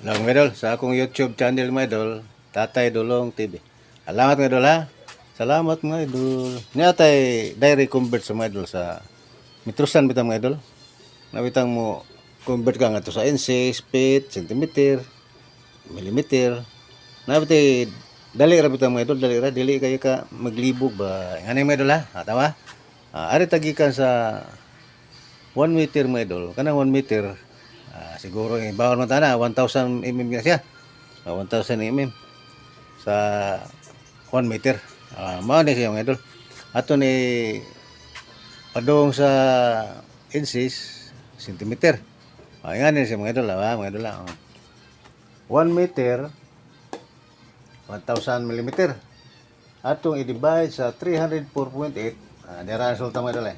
Lang mga idol, sa akong YouTube channel mga idol, Tatay Dulong TV. Salamat mga idol ha. Salamat mga idol. Niya tay dairy convert sa mga idol sa mitrusan bitang mga idol. Nabitang mo convert ka nga to sa inches, feet, centimeter, millimeter. Nabitay dali ra bitang mga idol, dili kayo ka maglibog ba. Ngani mga idol ha. Tama? Ari tagikan sa 1 meter mga idol. Kanang 1 meter siguro yung bawal man tana 1,000 mm na siya. 1,000 mm sa 1 meter. Mao ni siya mga idol. Ato ni padung sa inches, centimeter. Yan ni siya mga idol, mga idol. 1 meter 1,000 mm. Atong i-divide sa 304.8. Dira resulta mga idol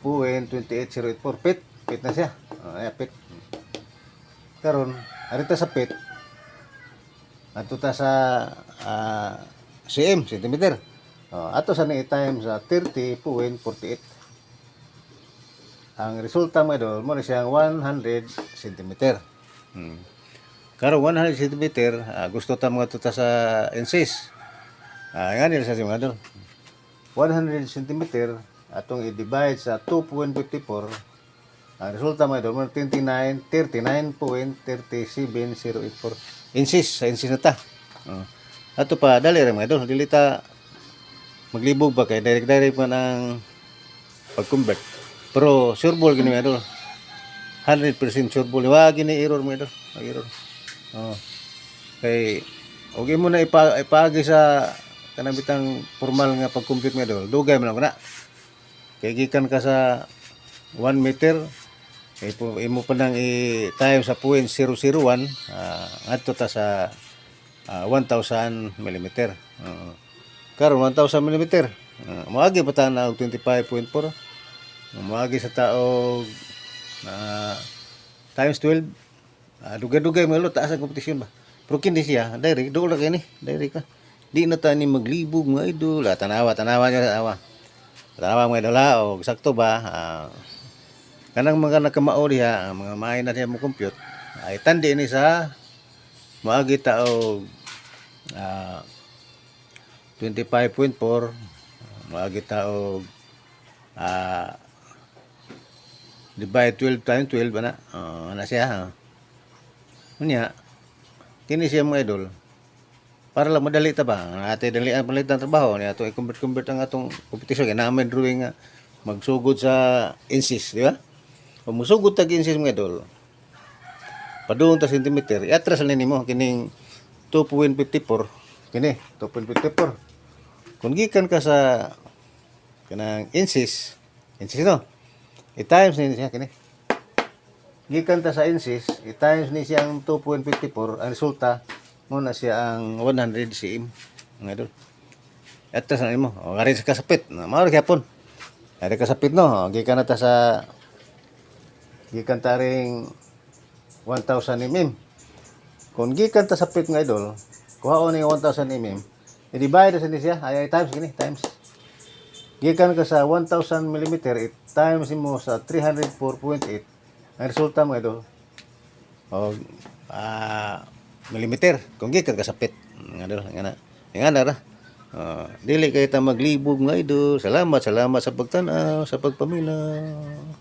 3.28084 feet. Feet na siya. Feet. Karon, arita sa feet. Ato ta sa cm, centimeter. Ato sa ni times sa 30.48. Ang resulta mo idol, mo na siyang 100 centimeter. Karon 100 centimeter, gusto ta mga tuta sa inches. Nga nila sa mga idol. 100 centimeter atong i-divide sa 2.54. Ang resulta mo idol, 39.3708.4 inches. Sa inches na ta. Ato pa, dali rin mga idol. Dili ta maglibog ba kay direct pa ng pag-convert. Pero sure ball gini mga idol. 100% sure ball. Wag gini error mga idol. Error. Kay okay mo na ipagi sa kanang bitang formal nga pag-compute mga idol. Dugay man lang na. Kay gikan ka sa 1 meter imo pa nang i-time sa 0.001 adto ta sa 1,000 mm. Karon 1,000 mm. Moagi pa ta na 25.4. Moagi sa taog times 12. Dugay-dugay mo lo taas ang kompetisyon ba. Pero kindi siya direct do ra kini, direct ka. Di na ta ni maglibog mga idol. Tanawa niya awa. Tanawa mga idol o sakto ba kanang mga nakamao diha mga maay na diha mo compute ay tandi ni sa maagi ta og 25.4 maagi ta og divide 12 times 12 ana ana siya unya kini siya mga idol para lang madali ta ba ate dali ang palitan trabaho ni ato i-convert ang atong kompetisyon kay namin drawing nga magsugod sa inches di ba. Kung musugod tag inches mga idol, padung ta centimeter, iatras na nimo kining 2.54. Kini, 2.54. Kung gikan ka sa kanang inches no? I-times ni siya kini. Gikan ta sa inches, i-times ni siya ang 2.54, ang resulta mo na siya ang 100 cm mga idol. Iatras na nimo. O gari sa kasapit, mao ra gyapon. Gari kasapit no, gikan na ta sa gikan ta ring 1,000 mm. Kung gikan ta sa feet nga idol, kuhaon ni 1,000 mm. I-divide sa niya ay times gini, times. Gikan ka sa 1,000 mm, i-times mo sa 304.8. Ang resulta mo idol o millimeter. Kung gikan ka sa feet nga idol, nga ra. Dili kay ta maglibog nga idol. Salamat sa pagtanaw, sa pagpaminaw.